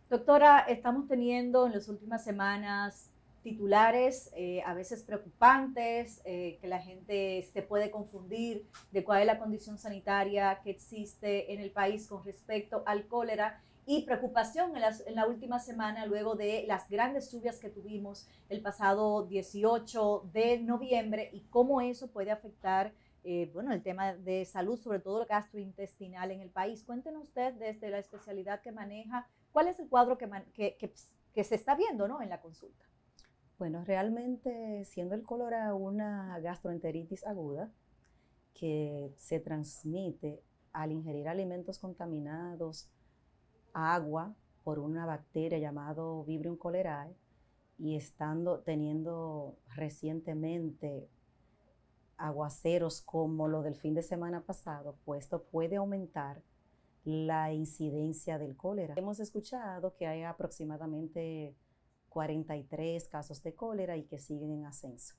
Doctora, estamos teniendo en las últimas semanas titulares a veces preocupantes, que la gente se puede confundir de cuál es la condición sanitaria que existe en el país con respecto al cólera y preocupación en la última semana luego de las grandes lluvias que tuvimos el pasado 18 de noviembre y cómo eso puede afectar bueno, el tema de salud, sobre todo el gastrointestinal en el país. Cuéntenos usted desde la especialidad que maneja. ¿Cuál es el cuadro que se está viendo, ¿no?, en la consulta? Bueno, realmente siendo el cólera una gastroenteritis aguda que se transmite al ingerir alimentos contaminados, agua por una bacteria llamada Vibrio cholerae y teniendo recientemente aguaceros como lo del fin de semana pasado, pues esto puede aumentar la incidencia del cólera. Hemos escuchado que hay aproximadamente 43 casos de cólera y que siguen en ascenso.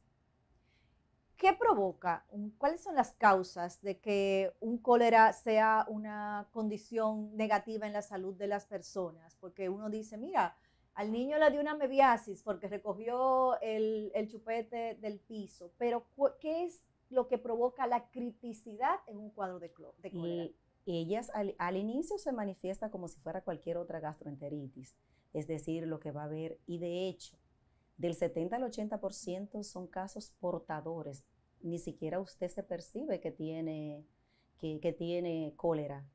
¿Qué provoca? ¿Cuáles son las causas de que un cólera sea una condición negativa en la salud de las personas? Porque uno dice, mira, al niño le dio una mebiasis porque recogió el chupete del piso, pero ¿qué es lo que provoca la criticidad en un cuadro de cólera? Ellas al inicio se manifiesta como si fuera cualquier otra gastroenteritis, es decir, lo que va a haber, y de hecho, del 70 al 80% son casos portadores, ni siquiera usted se percibe que tiene cólera.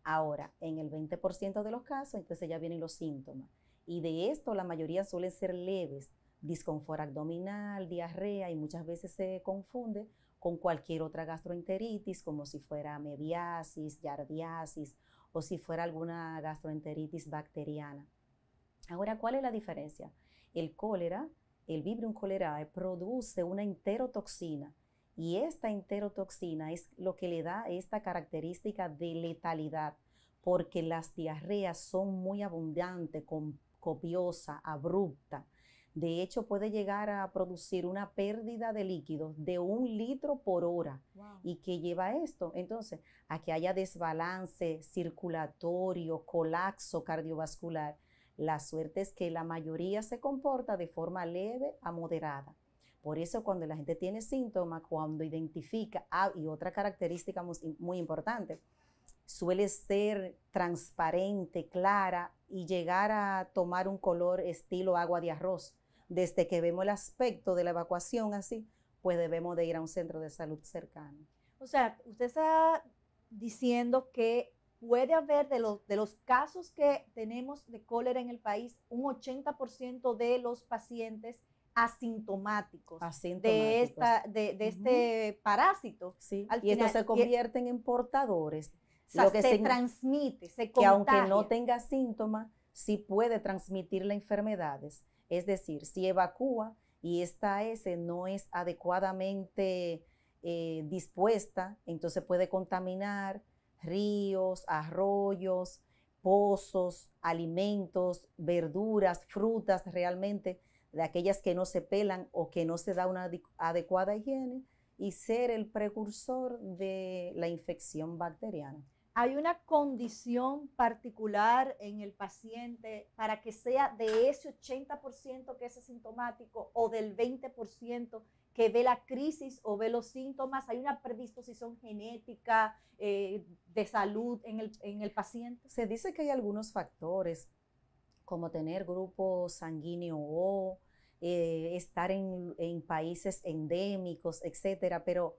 Ahora, en el 20% de los casos, entonces ya vienen los síntomas, y de esto la mayoría suelen ser leves, disconfort abdominal, diarrea, y muchas veces se confunde con cualquier otra gastroenteritis, como si fuera mebiasis, yardiasis o si fuera alguna gastroenteritis bacteriana. Ahora, ¿cuál es la diferencia? El cólera, el Vibrio cholerae, produce una enterotoxina y esta enterotoxina es lo que le da esta característica de letalidad, porque las diarreas son muy abundantes, copiosa, abrupta. De hecho, puede llegar a producir una pérdida de líquidos de 1 litro por hora. Wow. ¿Y qué lleva esto? Entonces, a que haya desbalance circulatorio, colapso cardiovascular. La suerte es que la mayoría se comporta de forma leve a moderada. Por eso cuando la gente tiene síntomas, cuando identifica, y otra característica muy importante, suele ser transparente, clara y llegar a tomar un color estilo agua de arroz. Desde que vemos el aspecto de la evacuación así, pues debemos de ir a un centro de salud cercano. O sea, usted está diciendo que puede haber de los casos que tenemos de cólera en el país, un 80% de los pacientes asintomáticos, de este parásito. Sí, al y estos final, se convierten en portadores. O sea, se transmite, se contagia. Que aunque no tenga síntomas, sí puede transmitir las enfermedades. Es decir, si evacúa y esta S no es adecuadamente dispuesta, entonces puede contaminar ríos, arroyos, pozos, alimentos, verduras, frutas realmente, de aquellas que no se pelan o que no se da una adecuada higiene y ser el precursor de la infección bacteriana. ¿Hay una condición particular en el paciente para que sea de ese 80% que es asintomático o del 20% que ve la crisis o ve los síntomas? ¿Hay una predisposición genética de salud en el paciente? Se dice que hay algunos factores, como tener grupo sanguíneo O, estar en países endémicos, etcétera, pero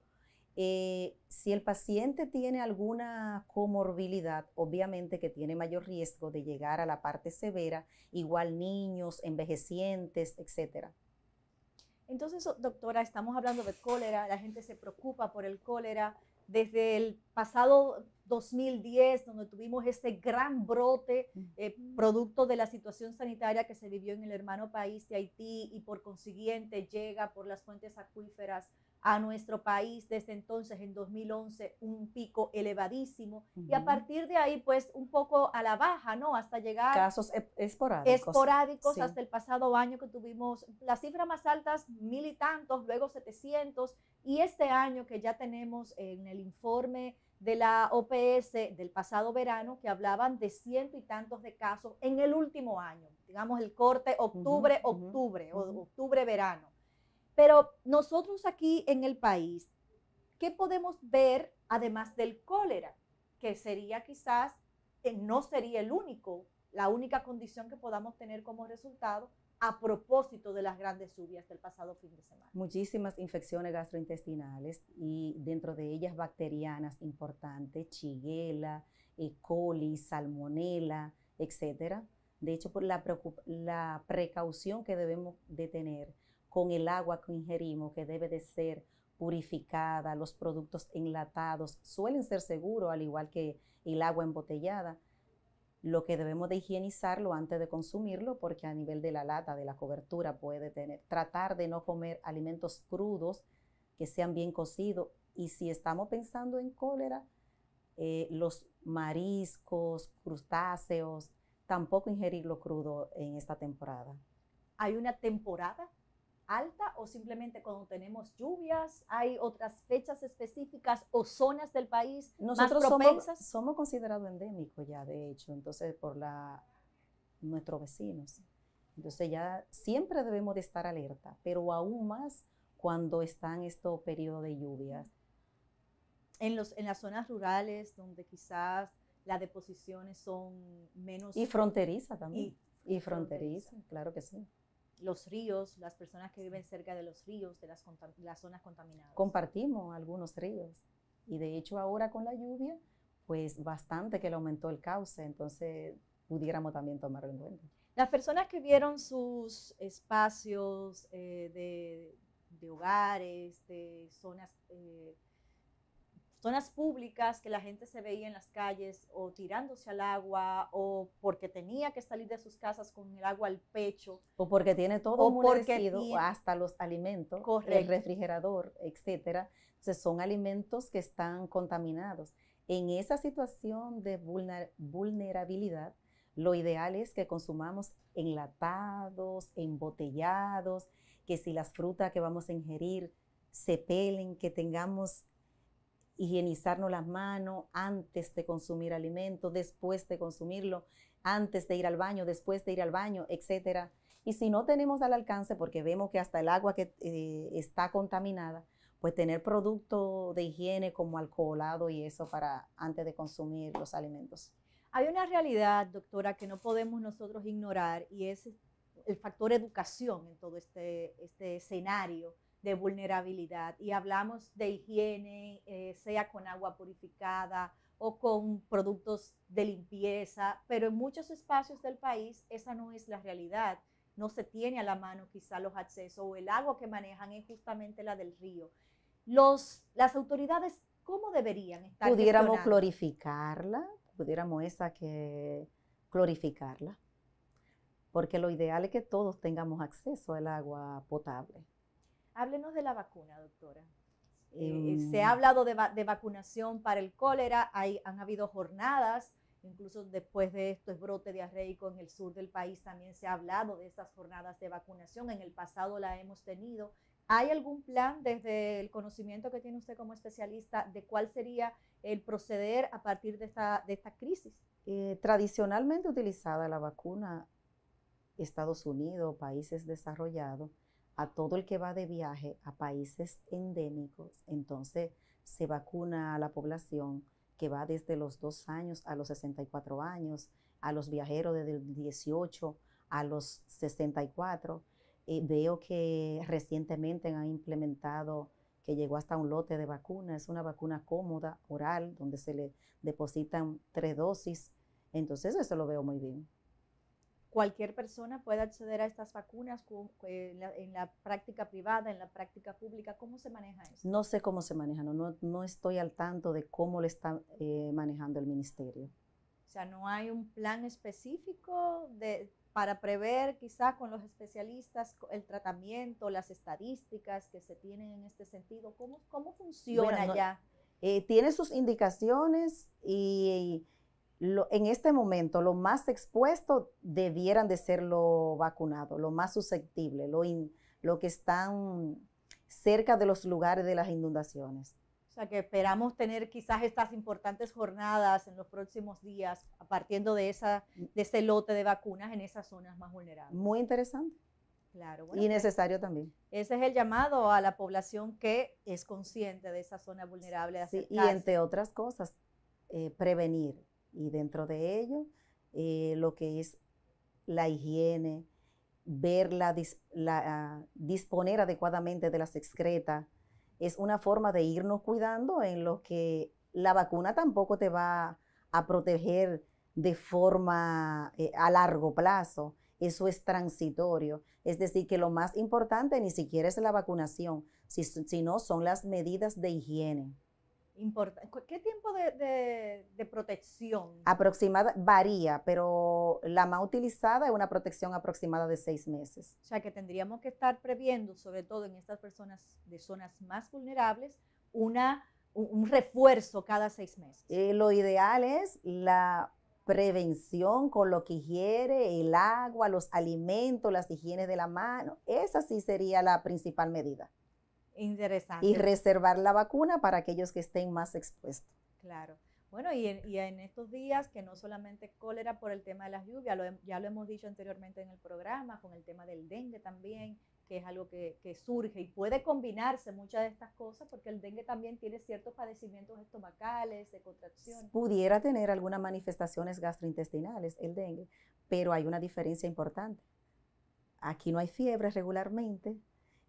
si el paciente tiene alguna comorbilidad, obviamente que tiene mayor riesgo de llegar a la parte severa, igual niños, envejecientes, etcétera. Entonces, doctora, estamos hablando de cólera, la gente se preocupa por el cólera. Desde el pasado 2010, donde tuvimos este gran brote producto de la situación sanitaria que se vivió en el hermano país de Haití y por consiguiente llega por las fuentes acuíferas a nuestro país desde entonces, en 2011, un pico elevadísimo, y a partir de ahí, pues, un poco a la baja, ¿no? Hasta llegar casos esporádicos, sí. Hasta el pasado año que tuvimos las cifras más altas, 1000 y tantos, luego 700, y este año que ya tenemos en el informe de la OPS del pasado verano, que hablaban de 100 y tantos de casos en el último año, digamos el corte octubre-octubre, o octubre-verano. Pero nosotros aquí en el país, ¿qué podemos ver además del cólera? Que sería quizás, no sería la única condición que podamos tener como resultado a propósito de las grandes lluvias del pasado fin de semana. Muchísimas infecciones gastrointestinales y dentro de ellas bacterianas importantes, Shigella, E. coli, Salmonella, etcétera. De hecho, por la precaución que debemos de tener con el agua que ingerimos, que debe de ser purificada, los productos enlatados suelen ser seguros, al igual que el agua embotellada. Lo que debemos de higienizarlo antes de consumirlo, porque a nivel de la lata, de la cobertura, tratar de no comer alimentos crudos que sean bien cocidos. Y si estamos pensando en cólera, los mariscos, crustáceos, tampoco ingerirlo crudo en esta temporada. ¿Hay una temporada alta o simplemente cuando tenemos lluvias? ¿Hay otras fechas específicas o zonas del país Nosotros más propensas? Somos considerados endémicos ya, de hecho, entonces por nuestros vecinos. Entonces ya siempre debemos de estar alerta, pero aún más cuando están estos periodos de lluvias. En las zonas rurales donde quizás las deposiciones son menos... Y fronteriza también. Y fronteriza, claro que sí. Los ríos, las personas que viven cerca de los ríos, de las zonas contaminadas. Compartimos algunos ríos y de hecho ahora con la lluvia, pues bastante que le aumentó el cauce, entonces pudiéramos también tomarlo en cuenta. Las personas que vieron sus espacios de hogares, de zonas públicas que la gente se veía en las calles o tirándose al agua o porque tenía que salir de sus casas con el agua al pecho. O porque tiene todo humedecido, hasta los alimentos, correcto, el refrigerador, etcétera. Entonces son alimentos que están contaminados. En esa situación de vulnerabilidad, lo ideal es que consumamos enlatados, embotellados, que si las frutas que vamos a ingerir se pelen, que tengamos higienizarnos las manos antes de consumir alimentos, después de consumirlo, antes de ir al baño, después de ir al baño, etcétera. Y si no tenemos al alcance, porque vemos que hasta el agua que está contaminada, pues tener productos de higiene como alcoholado y eso para antes de consumir los alimentos. Hay una realidad, doctora, que no podemos nosotros ignorar y es el factor educación en todo este escenario de vulnerabilidad, y hablamos de higiene, sea con agua purificada o con productos de limpieza, pero en muchos espacios del país esa no es la realidad. No se tiene a la mano quizá los accesos o el agua que manejan es justamente la del río. Las autoridades, ¿cómo deberían estar pudiéramos clorificarla, porque lo ideal es que todos tengamos acceso al agua potable. Háblenos de la vacuna, doctora. Se ha hablado de vacunación para el cólera, han habido jornadas, incluso después de estos brotes diarreicos en el sur del país también se ha hablado de estas jornadas de vacunación, en el pasado la hemos tenido. ¿Hay algún plan desde el conocimiento que tiene usted como especialista de cuál sería el proceder a partir de esta crisis? Tradicionalmente utilizada la vacuna, Estados Unidos, países desarrollados, a todo el que va de viaje a países endémicos, entonces se vacuna a la población que va desde los 2 años a los 64 años, a los viajeros desde los 18 a los 64. Veo que recientemente han implementado que llegó hasta un lote de vacunas, es una vacuna cómoda, oral, donde se le depositan 3 dosis, entonces eso lo veo muy bien. ¿Cualquier persona puede acceder a estas vacunas en la práctica privada, en la práctica pública? ¿Cómo se maneja eso? No sé cómo se maneja, no estoy al tanto de cómo lo está manejando el ministerio. O sea, ¿no hay un plan específico para prever quizás con los especialistas el tratamiento, las estadísticas que se tienen en este sentido? ¿Cómo funciona Bueno, ya? Tiene sus indicaciones en este momento lo más expuesto debieran de ser los vacunados, lo más susceptible, lo que están cerca de los lugares de las inundaciones. O sea, que esperamos tener quizás estas importantes jornadas en los próximos días, partiendo de ese lote de vacunas en esas zonas más vulnerables. Muy interesante. Claro, bueno, y necesario también. Ese es el llamado a la población que es consciente de esa zona vulnerable. De sí, y entre otras cosas, prevenir. Y dentro de ello, lo que es la higiene, disponer adecuadamente de las excretas, es una forma de irnos cuidando en lo que la vacuna tampoco te va a proteger de forma a largo plazo. Eso es transitorio. Es decir, que lo más importante ni siquiera es la vacunación, sino son las medidas de higiene. ¿Qué tiempo de protección? Aproximada, varía, pero la más utilizada es una protección aproximada de 6 meses. O sea que tendríamos que estar previendo, sobre todo en estas personas de zonas más vulnerables, un refuerzo cada 6 meses. Lo ideal es la prevención con lo que ingiere, el agua, los alimentos, las higienes de la mano. Esa sí sería la principal medida. Interesante. Y reservar la vacuna para aquellos que estén más expuestos. Claro. Bueno, y en estos días, que no solamente cólera por el tema de las lluvias, ya lo hemos dicho anteriormente en el programa, con el tema del dengue también, que es algo que surge y puede combinarse muchas de estas cosas, porque el dengue también tiene ciertos padecimientos estomacales, de contracción. Pudiera tener algunas manifestaciones gastrointestinales, el dengue, pero hay una diferencia importante. Aquí no hay fiebre regularmente.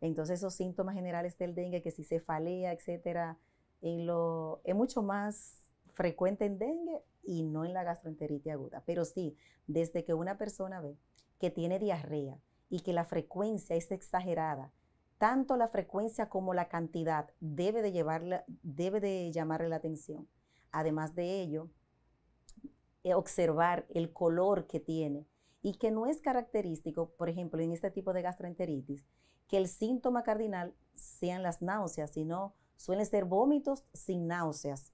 Entonces esos síntomas generales del dengue, que si cefalea, etcétera, es mucho más frecuente en dengue y no en la gastroenteritis aguda. Pero sí, desde que una persona ve que tiene diarrea y que la frecuencia es exagerada, tanto la frecuencia como la cantidad debe de llamarle la atención. Además de ello, observar el color que tiene y que no es característico, por ejemplo, en este tipo de gastroenteritis, que el síntoma cardinal sean las náuseas, sino suelen ser vómitos sin náuseas.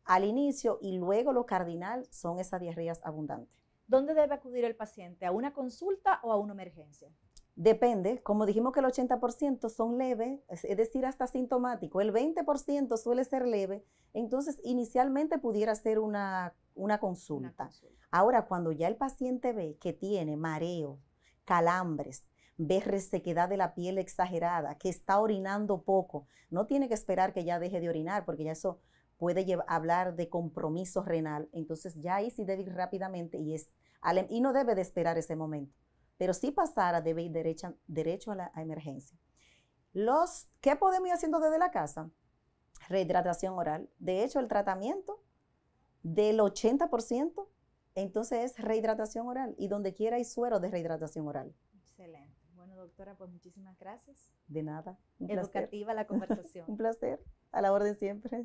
Al inicio y luego lo cardinal son esas diarreas abundantes. ¿Dónde debe acudir el paciente? ¿A una consulta o a una emergencia? Depende, como dijimos que el 80% son leves, es decir, hasta asintomático, el 20% suele ser leve, entonces inicialmente pudiera ser una consulta. Ahora, cuando ya el paciente ve que tiene mareo, calambres, ve resequedad de la piel exagerada, que está orinando poco, no tiene que esperar que ya deje de orinar, porque ya eso puede hablar de compromiso renal, entonces ya ahí sí debe ir rápidamente y no debe de esperar ese momento. Pero si pasara, debe ir derecho a la emergencia. ¿Qué podemos ir haciendo desde la casa? Rehidratación oral. De hecho, el tratamiento del 80%, entonces es rehidratación oral. Y donde quiera hay suero de rehidratación oral. Excelente. Bueno, doctora, pues muchísimas gracias. De nada. Educativa la conversación. Un placer. A la orden siempre.